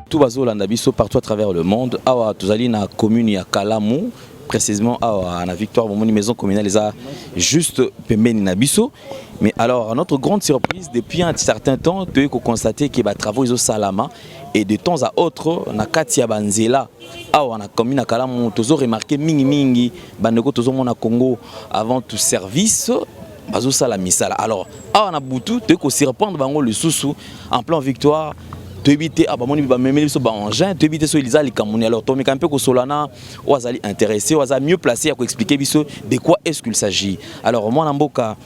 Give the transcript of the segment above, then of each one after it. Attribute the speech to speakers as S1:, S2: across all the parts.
S1: Tout bazolanda biso partout à travers le monde. Awa tozali na commune ya Kalamu, précisément awa na Victoire Bomoni maison communale les a juste pembeni na biso. Mais alors à notre grande surprise depuis un certain temps, tu peux constater que les travaux iso salama et de temps à autre na kati ya banzela awa na commune ya Kalamu tozo remarqué mingi bandeko tozo mona Congo avant tout service bazo sala misala. Alors awa na butu tu peux surprendre bango le sousou en plan Victoire. Tu éviter à bamoni ba memeli so ba engin tu éviter so Elisa likamuni. Alors Tommy Campé ko solana wazali intéressé waza mieux placé à expliquer biso de quoi est-ce qu'il s'agit. Alors moi Namboka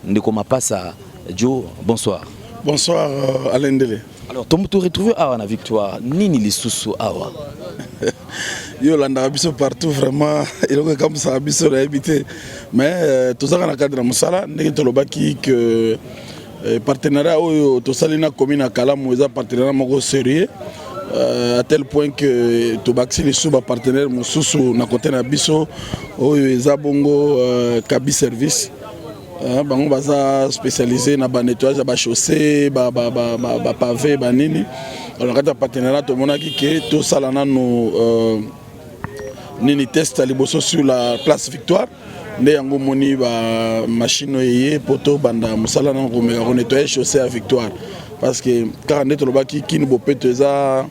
S1: ndeko mapasa Joe, bonsoir.
S2: Bonsoir Alain Dele.
S1: Alors tu te retrouves à la Victoire nini les sous awa.
S2: Yo landa biso partout vraiment il est comme ça biso habité mais tout ça dans le cadre de musala ndenge tolobaki que partenariat oyo tosali na commune ya Kalamu eza partenariat moko sérieux à tel point que tobakisi lisusu ba partenaire mosusu na côté na biso oyo eza bongo Kabi service bango baza spécialisé na ba nettoyage ba chaussée ba pavé ba nini. Alors kata partenariat tomonaki ke tosala nano nini test liboso sur la place Victoire. Nde yango moni ba machine yé poto banda musala na ko meka nettoyer chaussée à Victoire parce que quand on lobaki kini bopeto eza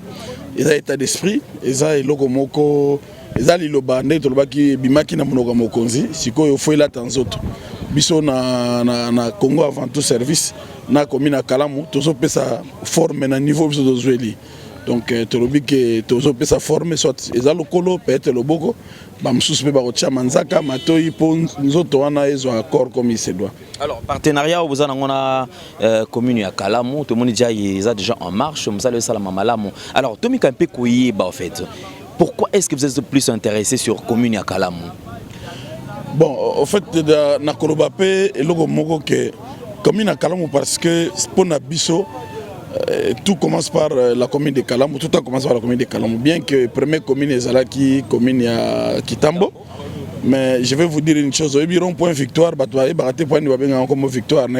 S2: état d'esprit eza eloko moko eza liloba nde tolobaki bimaki na monoko mokonzi sikoyo faut la tanzoto biso na Congo avant tout service na commune Kalamu tozo pesa forme na niveau biso dozweli. Donc tolobi ke tozo pesa forme soit eza lokolo peut-être loboko bamsusu pe ba rocha manzaka matoi po nzoto wana ezo accord comme il se doit.
S1: Alors partenariat vous en a commune ya Kalamu tout le monde déjà en marche vous allez salama malamu. Alors Tommy Campé koyi ba en fait pourquoi est-ce que vous êtes plus intéressé sur commune ya Kalamu?
S2: Bon en fait na koloba pe eloko moko ke commune ya Kalamu parce que pour na biso tout commence par la commune de Kalamu, tout a commencé par la commune de Kalamu, bien que la première commune est la commune à Kitambo. Mais je vais vous dire une chose, il y a un point victoire, il y a un point de victoire, il y a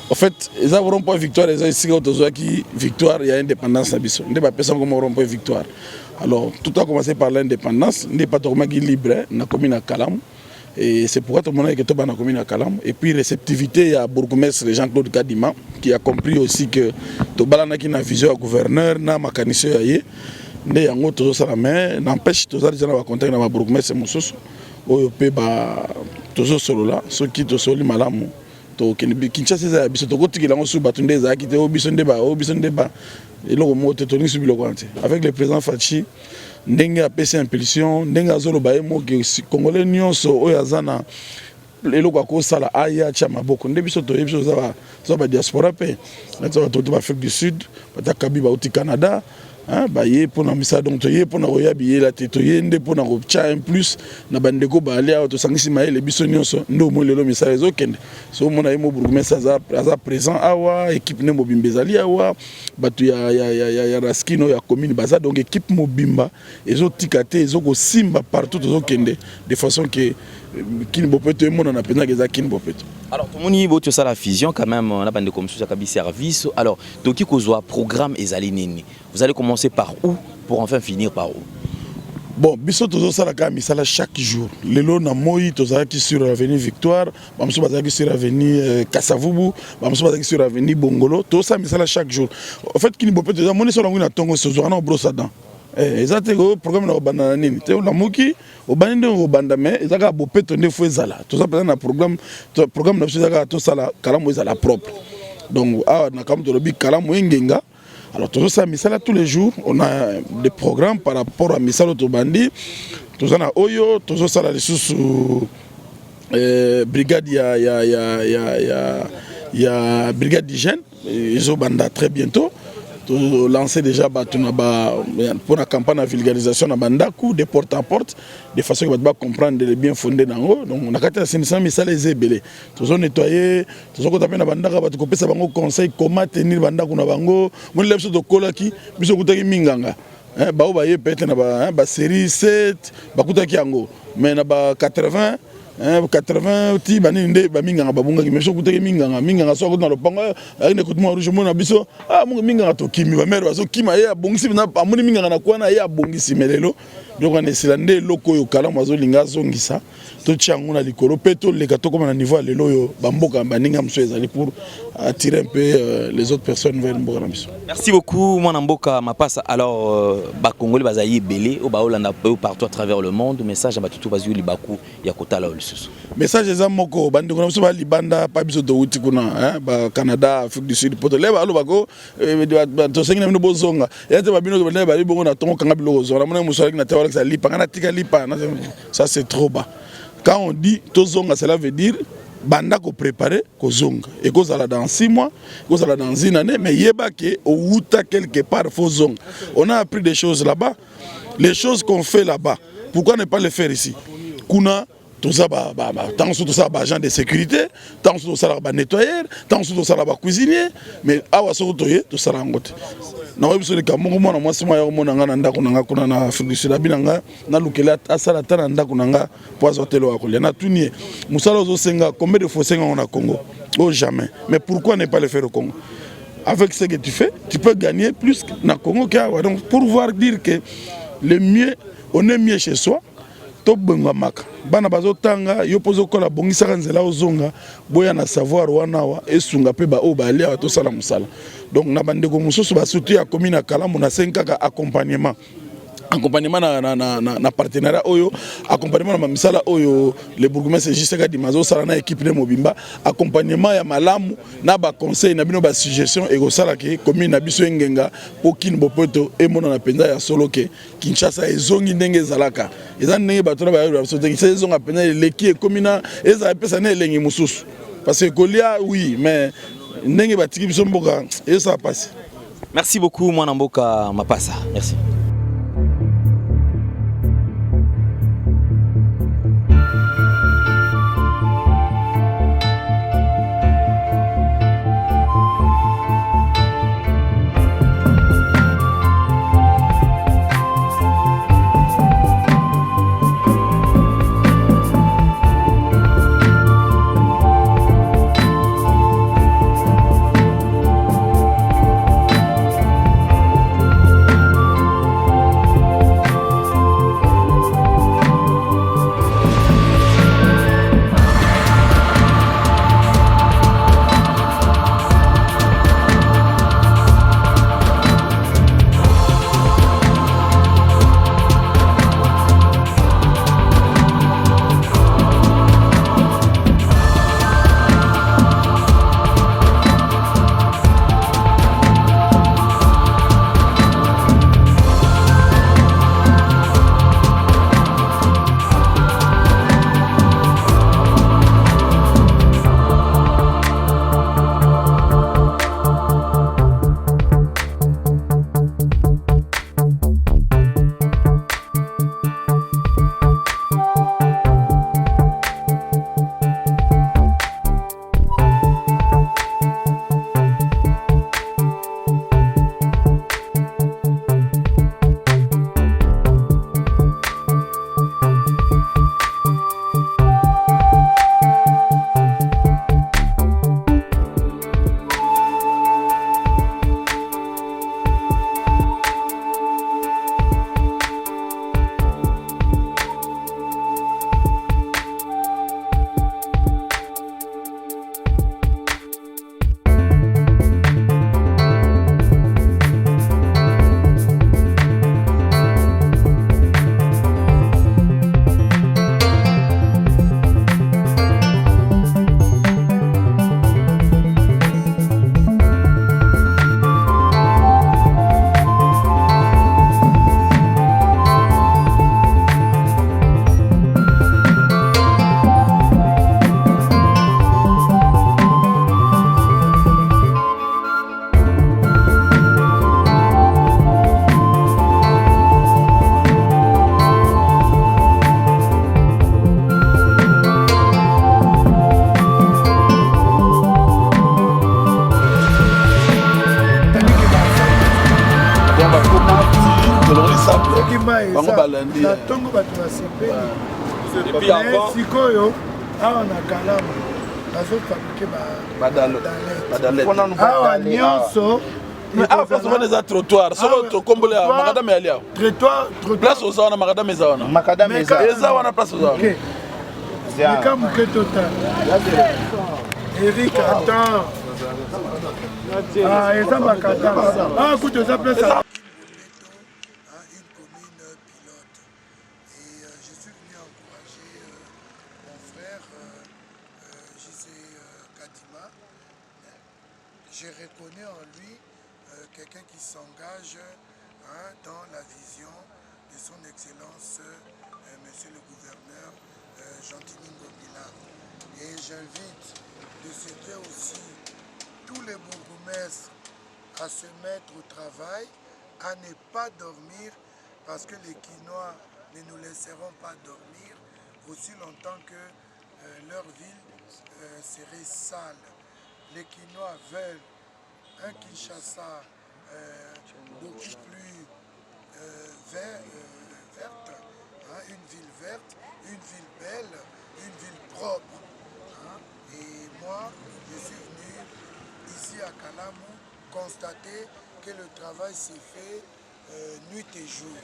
S2: en fait, il y a un point victoire, il y a une victoire, il y a indépendance. Il y a un point victoire. Alors, tout a commencé par l'indépendance, il n'y a pas de libre dans la commune de Kalamu. Et c'est pourquoi tout le monde est dans la commune de Kalamu. Et puis réceptivité, il y a bourgmestre Jean-Claude Kadima qui a compris aussi que tout le monde a une vision au gouverneur, na mécanicien aye, ne yango tozo sala mais n'empêche tozo déjà na contact na bourgmestre mususu oyo pe ba tozo solo là ceux qui to soli malamu to Kinshasa za biso to kotikela ngo su batunde za ki te obiso ndeba eloko mo te toni su biloko ante avec le président Fachi ndenge apesi impulsion ndenge azoloba ye mo ke congolais nyonso oyo azana eloko akosala aya tia maboko nde biso toyebi biso za ba diaspora pe nato to ba Afrique du Sud batakabi ba uti Canada ba ye pona misa donc to ye pona royabi ye la te to ye nde pona ko tia en plus na bandeko ba alia to sangisi maele biso nyonso ndo mo lelo misa ezo kende so mona ye mo bourgmestre aza présent awa équipe ne mobimbezali awa batu ya raskino ya commune baza donc équipe mobimba ezo tikate ezo ko simba partout ezo kende de façon que kini bopeto mona na pena keza kini bopeto.
S1: Alors tout le monde boto ça la fusion quand même on a bande comme ça kabi service. Alors toki kozwa programme ezali nini? Vous allez commencer par où pour enfin finir par où?
S2: Bon, biso tozo sala ka misala chaque jour. Lelo na moi tozala ki sur l'avenue Victoire, bamso bazala ki sur l'avenue Kasavubu, bamso bazala ki sur l'avenue Bongolo, to ça misala chaque jour. En fait kini bopeto za moni so na nguna tongo so zo na brosa dan. Ezate ko programme na banda nini? Te la moki obande obanda mais ezaka bopeto nde fo ezala. To ça na programme na biso ezaka to sala Kalamu ezala propre. Donc na kam to lobi Kalamu engenga. Alors tout ça misala tous les jours on a des programmes par rapport à misala tobandi tout ça na oyo tout ça la sous brigade ya brigade d'hygiène ils ont banda très bientôt to lancer déjà pour la campagne de vulgarisation na bandaku de porte à porte de façon que va comprendre les bien fondés dans eux. Donc on a 400 misala ezebele to nettoyer to ko taper na bandaka ba ko pesa bango conseil comment tenir bandaku na bango mon lebso to kolaki biso kutaki minganga ba ba ye peut-être na ba série 7 ba kutaki yango mais na ba 80 80 ti bani nde ba minganga babunga ki meso kuteke minganga so ko na lopango avec ne kutumwa rouge mona biso minganga to kimi ba mère bazo kima ye abongisi na amuni minganga na kwana ye abongisi melelo donc on est nde loko yo kala mazo linga zongisa to tiango na likolo peto le kato comme na niveau lelo yo bamboka baninga mso ezali pour attirer un peu les autres personnes vers mboka na biso.
S1: Merci beaucoup mwana mboka Mapasa. Alors ba congolais bazayi belé au baolanda partout à travers le monde, message à batutu bazu libaku ya kotala olususu.
S2: Message eza moko bandi kuna biso ba libanda pa biso to uti kuna ba Canada, Afrique du Sud poto leba alo bako to sengi na bino bozonga yate ba bino ba ba bongo na tongo kanga biloko zonga mona musolaki na tawala sa lipa kana tika lipa ça c'est trop bas. Quand on dit tozonga, cela veut dire banda ko préparer ko zonga et ko zala dans 6 mois, ko zala dans une année, mais yeba ke outa quelque part faut zonga. On a appris des choses là-bas, les choses qu'on fait là-bas. Pourquoi ne pas les faire ici? Kuna tout ça tant que tout ça agent de sécurité, tant que tout ça nettoyeur, tant que tout ça cuisinier, mais awa sotoye tout ça ngote. Na webiso leka mongo mwana mwasi mwa ya mona ngana ndako nanga kuna na Afrique du Sud abinanga na lukela asala tana ndako nanga poazo hôtel wa kolia na tunie musala ozo senga combien de fois senga on a Congo? Oh jamais. Mais pourquoi ne pas le faire au Congo? Avec ce que tu fais, tu peux gagner plus na Congo qu'à donc pour pouvoir dire que le mieux on est mieux chez soi. Top benga maka bana bazotanga yo pozo kola bongisa kanzela ozonga boya na savoir wana wa esunga pe ba o ba lia to sala musala donc na bande ko mususu ba soutien ya commune kala mona 5 ka accompagnement na partenariat oyo accompagnement na misala oyo le bourgmestre Jiseka di mazo sala na équipe de Mobimba accompagnement ya malamu na ba conseil na bino ba suggestion e go sala ke commune na biso ngenga pokini bopoto e mona na penza ya solo ke Kinshasa ezongi ndenge zalaka eza ndenge bato na ba yo so te ezonga penza leki e commune eza pesa na elengi mususu parce que Golia oui mais ndenge batiki biso mboka et ça passe.
S1: Merci beaucoup mwana mboka Mapasa. Merci.
S3: Bango balandi. Na tongo bato na sepeli. Sikoyo awa na Kalamu bazofabrike
S2: badalete
S3: awa nyonso
S2: mais awa place wana eza trottoir solo tokombole ya makadame yali awa place oza wana makadame eza wana
S4: makadame
S2: eza wana place oza wana
S3: eka moke total Eric attends eza makadame awa kutu eza place
S5: Je reconnais en lui quelqu'un qui s'engage dans la vision de son Excellence, Monsieur le Gouverneur Gentilly Ngomila. Et j'invite de ce fait aussi tous les bourgmestres à se mettre au travail, à ne pas dormir, parce que les Quinois ne nous laisseront pas dormir aussi longtemps que leur ville serait sale. Les Quinois veulent un Kinshasa beaucoup plus verte, une ville verte, une ville belle, une ville propre. Et moi, je suis venu ici à Kalamu constater que le travail s'est fait nuit et jour.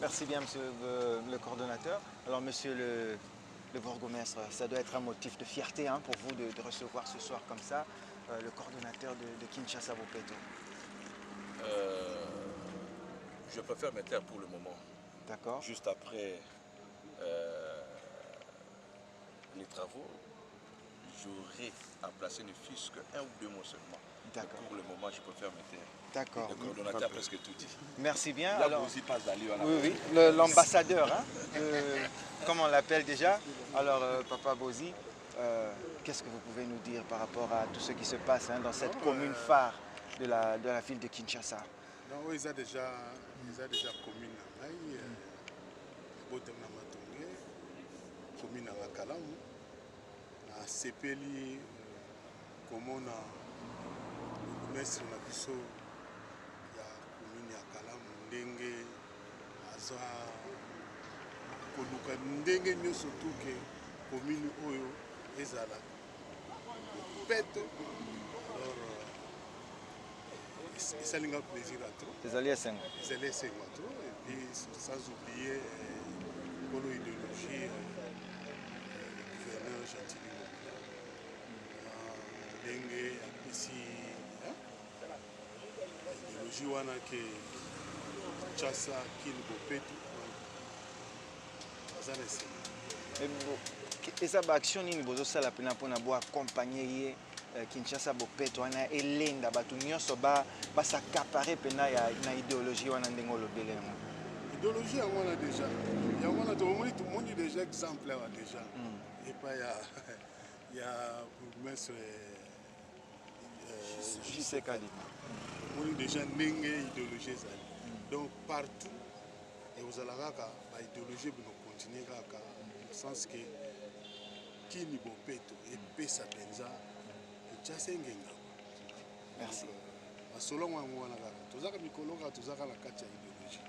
S4: Merci bien, monsieur le coordonnateur. Alors, monsieur le bourgmestre, ça doit être un motif de fierté pour vous de recevoir ce soir comme ça le coordonnateur de Kinshasa Bopeto.
S6: Je préfère me taire pour le moment.
S4: D'accord.
S6: Juste après les travaux, j'aurai à placer ne fût-ce qu'un ou deux mots seulement.
S4: D'accord.
S6: Pour le moment, je préfère me taire.
S4: D'accord.
S6: Le coordonnateur a presque tout dit.
S4: Merci bien.
S6: Là,
S4: alors,
S6: vous aussi passe d'aller à la
S4: oui, l'ambassadeur, comme on l'appelle déjà. Alors, Papa Bozi, qu'est-ce que vous pouvez nous dire par rapport à tout ce qui se passe dans cette commune phare de la ville de Kinshasa?
S7: Non, ils ont déjà commune à Maï, Botem Namatongé, commune à Kalamu, à Sepeli, comme on a mestre na biso ya commune ya Kalamu, ndenge aza koluka ndenge nyonso tuke commune oyo ezala Bopeto. Alors ça lui a plaisir à trop.
S4: Les alliés 5.
S7: Les alliés 5 à trop. Et puis sans oublier pour l'idéologie du gouverneur Gentilly Ngomila. Dengue ici l'idéologie wana que Kinshasa Kin Bopeto. Ça
S4: c'est. Et ça action nini bozo sala pena pona bo accompagner Kinshasa Bopeto wana elenda batu nyonso s'accaparer pena na idéologie wana ndengo lobele yango.
S7: Idéologie yango wana déjà. Yango wana to moni déjà exemple là déjà. Et pas il y a bourgmestre
S4: JC Kadi.
S7: Moni déjà ndenge idéologie ça. Donc partout et vous allez kaka ba idéologie bino continuer kaka au sens que Kini Bopeto et pesa penza
S4: merci.
S7: Selon moi, tout ça, tout ça, la idéologie.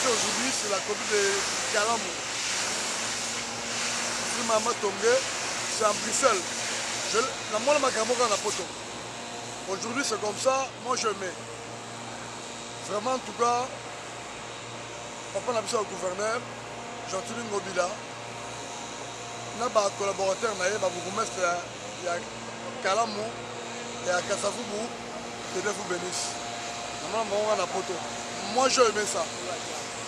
S5: aujourd'hui sur la commune de Kalamou. Je suis Maman Tongue, c'est en Bruxelles. La moelle Makamora na poto. Aujourd'hui c'est comme ça, moi je mets. Vraiment en tout cas, papa n'a besoin au gouverneur, Jean-Tini Ngobila, n'a pas collaborateur, n'a pas beaucoup de il y a Kalamou et à Kassafoubou, que Dieu vous bénisse. Moi je aimé ça.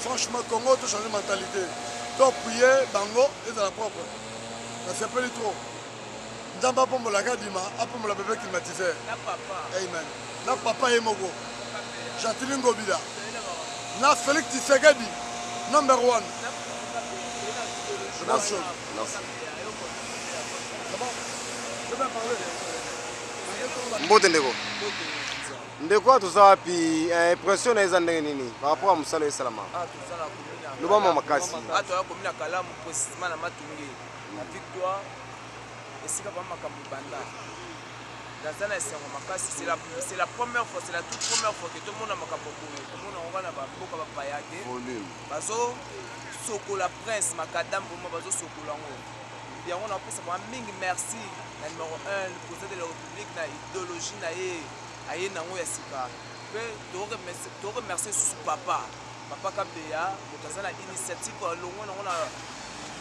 S5: Franchement, Congo, tout changer de mentalité. Donc prier, bango, et c'est la propre. Ça s'appelle trop. Ndamba pour la gadima, après la bébé climatisé. Amen. Na papa et mogo. Jean-Tini Ngobila. Na Félix Tshisekedi. Number 1. Même chose. C'est bon? Je vais parler.
S8: Mbote ndeko. Ndeko toza wapi impression na eza ndenge nini par rapport à musala esalama?
S9: Tozala komina.
S8: Lobama makasi.
S9: Toza komina Kalamu précisément na Matungi. La victoire esika ba makambo banda. Dans un essai makasi, c'est la première fois, c'est la toute première fois que tout le monde a makambo boye. Tout le monde a ngana ba mboka ba payake. Volume. Bazo sokola prince makadam pour moi bazo sokola ngo. Bien on a appris ça mingi merci. La numéro 1 le président de la République na idéologie na ye aye nango ya sika. Pe to remercier sous papa. Papa Kabeya, mutazana initiative longo na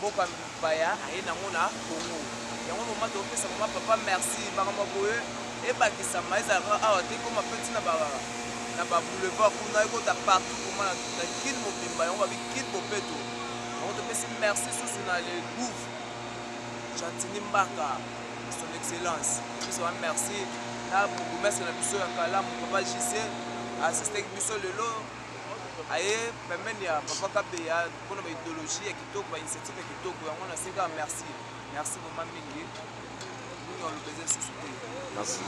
S9: mboka baya aye nango na Congo. Yango moment to pesa mama papa merci bakama boye e bakisa maiza awa te comme petit na ba boulevard kuna iko ta partout comme na kin mobimba yango ba kin bopeto. On te pesa merci sous na le gouv. Jean-Tini Mbaka, son excellence. Merci. Là, pour vous mettre la mission à Kalamu, papa JC, assister à mission le lot. Aïe, même il y a papa Kabeya, pour notre idéologie, pour l'initiative, on a dit merci. Merci pour ma mingi. Nous avons le besoin de soutenir.
S8: Merci.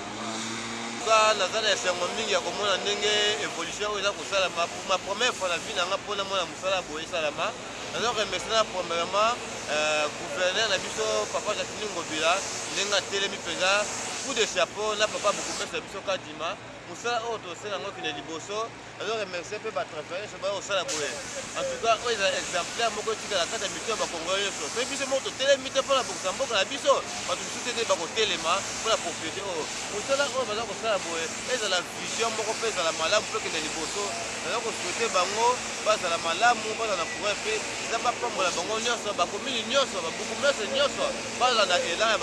S10: Nazana esengo mingi ya komona ndenge évolution eza kosalama pour ma première fois na vie nanga mpona mona mosala boye esalama nazo remercier na premièrement gouverneur na biso papa Jean-Tini Ngobila ndenge atelemi mpenza coup de chapeau na papa bokomesa biso kadima mosala oyo tosala yango kende liboso nazo remercier mpe batraverse bayo kosala boye en tout cas oyo ezala exemplaire moko etikala kati ya mito ya bakongolo nyonso mpe biso moko totelemi te mpona bokisa mboka na biso bato mosusu te bakotelema mpona propriété oyo mosala oyo baza kosala boye ezala vision moko mpe ezala malamu mpe kende liboso naza kosouete bango bazala malamu bazala na courant mpe eza bapambola bango nyonso bakomini nyonso babukumese nyonso bazala na elan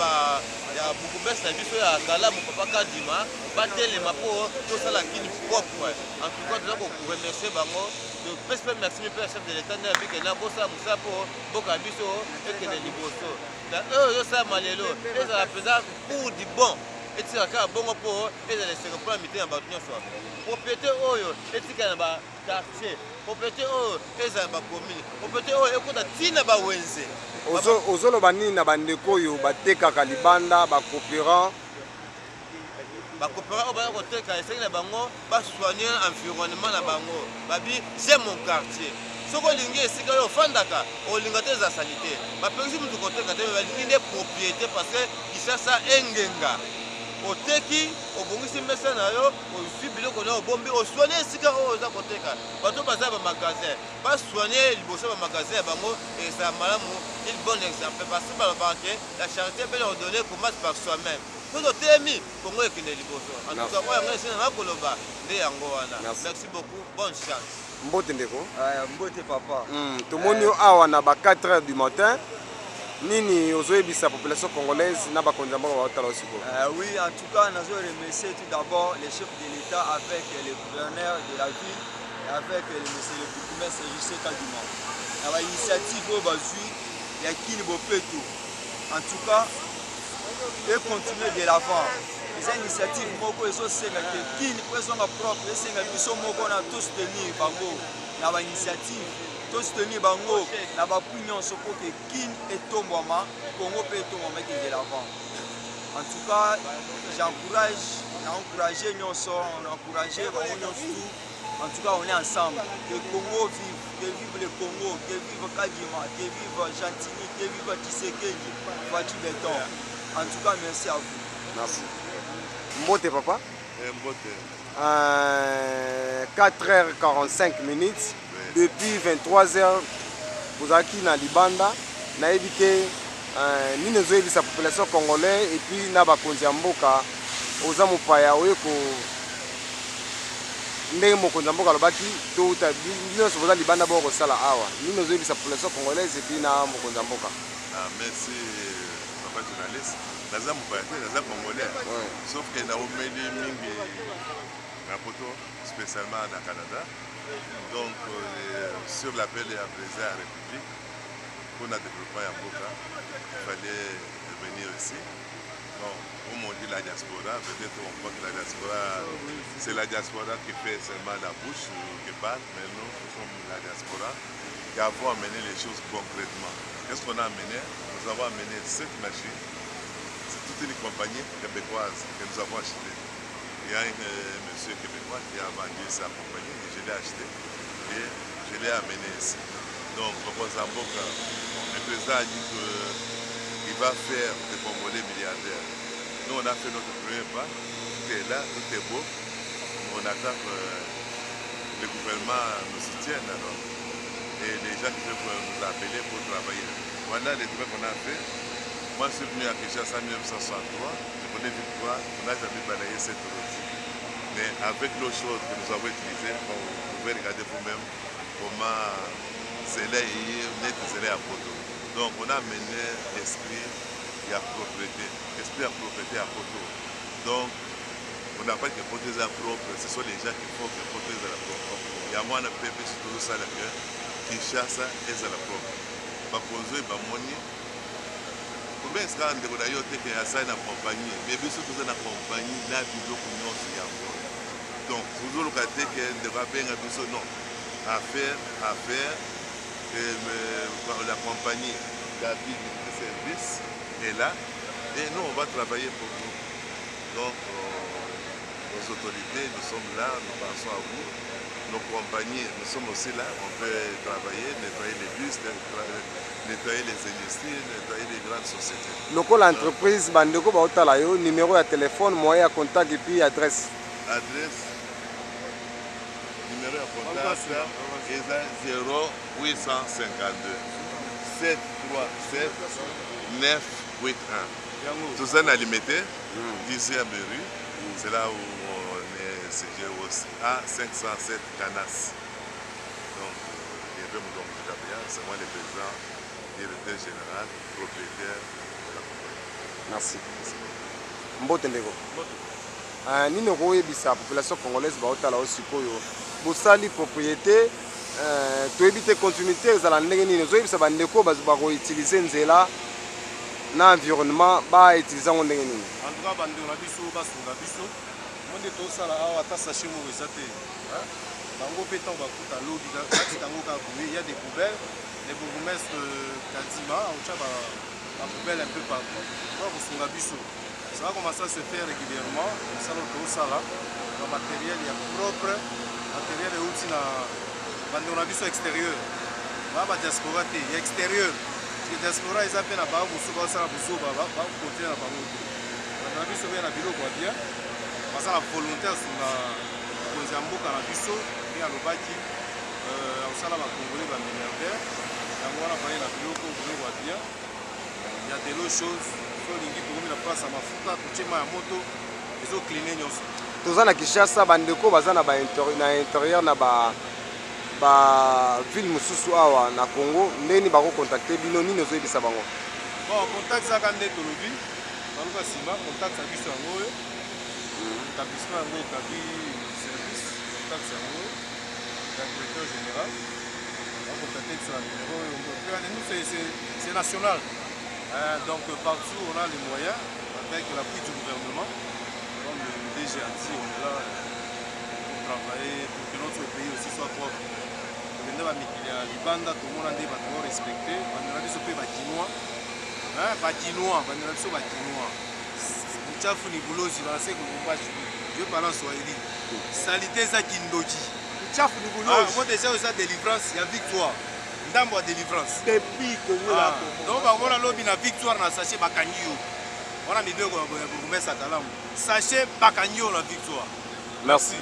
S10: ya bukumese na biso ya Kalamu papa kadima batelema mpo tosala kini propre en tout cas toza koremercier bango topesi mpe merci mpe ya chef de l'état nde yabike na bosala mosala mpo mboka ya biso ekende liboso na oyo osalama lelo ezala mpenza pour du bon etikala kaka bongo mpo ezala eseko mpona mitema ya bato nyonso propriété oyo etikala na baquartier propriété oyo ezala na bacommune propriété oyo ekota ntina bawenze
S8: ozoloba nini na bandeko oyo batekaka libanda bacoopérant
S10: bacoopérant oyo baza koteka esengi na bango basoigne environnement na bango babi j'aime mon quartier soki olingi esika oyo ofandaka olinga te eza salite bapengisi mutu koteka te balingi nde propriété parce que kisasa engenga oteki obongisi mesa na yo ozwi biloko na obombi osoigne esika oyo oza koteka bato baza bamagasin basoigne liboso bamagasin ya bango ezala malamu il bon exemple parce que balobaka ke la charité mpe na odonne commence par soi-même soki otelemi kongo ekende liboso en tout cas oyo yango esina na koloba nde yango wana merci beaucoup bonne chance
S8: mbote ndeko
S9: Mbote papa
S8: tomoni yo awa na ba 4h du matin nini ozoyebisa population congolaise na bakonzi ya mboka baotala osiko?
S9: Oui, en tout cas, nous remercier tout d'abord les chefs de l'État avec le gouverneur de la ville et avec le monsieur le bourgmestre Justin Kadima. Il y a une initiative au Bazui, il y a Kini Bopeto. En tout cas, et continuer de l'avant. C'est une initiative moko et so senga que Kini pression propre et senga biso moko na tous tenir bango. Il y a une initiative tous tenir bango na ba punion so pour que Kini et tomboma Congo peut tomber de l'avant. En tout cas, j'encourage, on a encouragé Nyonso, on a encouragé tout. En tout cas, on est ensemble. Que le Congo vive, que vive le Congo, que vive Kadima, que vive Jean-Tini, que vive Tshisekedi, Fati Beton. En tout cas, merci à vous.
S8: Merci. Mbote papa?
S7: Mbote.
S8: 4h45 minutes.
S7: Oui.
S8: depuis 23h bozalaki na libanda nayebi ke nini ozoyebisa population congolais et puis na bakonzi ya mboka oza mopaya oyeko ndenge mokonzi ya mboka alobaki touta bino nyonso boza libanda bokosala awa nini ozoyebisa population congolaise et puis na mokonzi ya mboka.
S6: Merci papa journaliste. Naza mopaya te naza congolais sauf que naomeli mingi na poto spécialement na Canada. Donc sur l'appel du président de la République pour le développement de Mboka, il fallait venir ici. Bon, comme on dit la diaspora, peut-être on croit que la diaspora, c'est la diaspora qui fait seulement la bouche, qui parle, mais nous sommes la diaspora qui avons amené les choses concrètement. Qu'est-ce qu'on a amené? Nous avons amené 7 machines. C'est toute une compagnie québécoise que nous avons achetée. Il y a un monsieur québécois qui a vendu sa compagnie et je l'ai acheté et je l'ai amené ici. Donc, le président a dit qu'il va faire des Congolais milliardaires. Nous, on a fait notre premier pas, tout est là, tout est beau. On attend que le gouvernement nous soutienne alors. Et les gens qui peuvent nous appeler pour travailler. Voilà les trucs qu'on a fait. Moi, je suis venu à Kinshasa en 1963, je connais Victoire, on n'a jamais balayé cette route. Mais avec l'autre chose que nous avons utilisée, vous pouvez regarder vous-même comment cela est à Poto. Donc on a mené l'esprit à propriété, esprit à propriété à Poto. Donc on n'a pas que Poto est propre, ce sont les gens qui font que Poto est à la propre. Il y a moi un peu sur tout ça que Kinshasa est à la propre. Bakonzo et Bamoni. Combien est-ce qu'on a d'ailleurs été à ça dans la compagnie? Mais bien sûr, nous sommes dans la compagnie, là, nous sommes. Donc, toujours le cas que nous devons bien non. Affaire, la compagnie David de service est là, et nous, on va travailler pour vous. Donc, nos autorités, nous sommes là, nous pensons à vous. Nos compagnies, nous sommes aussi là, on peut travailler, nettoyer les bus, nettoyer les industries, nettoyer les grandes sociétés.
S8: Local entreprise, bandeko baotala yo, numéro de téléphone, moyen de contact et puis adresse.
S6: Adresse, numéro de contact, est 0852 737 981. Tout ça est limité, 10e rue, c'est là où à 507 Canas. Donc, il y avait mon nom de Gabriel, c'est moi le président, directeur général, propriétaire de la compagnie.
S8: Merci. Mbote ndeko. Nino koyebisa population congolaise baotala osikoyo. Bosali propriété, to éviter continuité ezala ndenge nini ozoyebisa bandeko bazobako utiliser nzela na environnement ba utiliser ngo ndenge nini.
S11: En tout cas bandeko na biso basunga biso. Monde tosala awa ta sachet moko eza te. Bango pe tant bakuta lobi tango ka il y a des poubelles. Les bourgmestres Kadima on tient la poubelle un peu partout. Donc basunga biso. Ça va commencer à se faire régulièrement. Ça le sala. Le matériel est propre. Matériel est aussi na bandeko na biso extérieur. Ba diaspora te, il y a extérieur. La diaspora ils appellent na ba musu ba sala buso ba côté na bango. Na biso bien na biloko bien. Parce que la volonté sur la Mboka na biso et à l'obaki au sala ba congolais ba milliardaire yango wana baye na biloko biloko bien. Il y a de l'autre chose so lingi tokomi na place ya mafuta tochema ya moto ezo cleaner nyonso.
S8: Toza na Kinshasa bandeko baza na ba intérieur na ba ville mususu awa na Congo ndeni bako contacter bino nini ozoyebisa bango.
S11: Bon contact za kande tolobi baluka sima contact sa biso yango établissement yango établi service contact yango directeur général on contacter sur le numéro nous c'est national donc partout on a les moyens avec l'appui du gouvernement comme le DG a dit on est là pour travailler pour que notre pays aussi soit propre on a mikili ya libanda tomona nde bato bao respecte bandela biso mpe bakinois bandela biso bakinois uchafu ni bulozi banase kulumbashi je parle en swahili salité za kindoki uchafu ni bulozi moi déjà ça délivrance ya victoire ndambo ya délivrance depuis Congo la donc bangona lobi na victoire na sachet bakanyo wana mibeko ya bourgmestre Kalamu sachet bakanyo na victoire.
S8: Merci.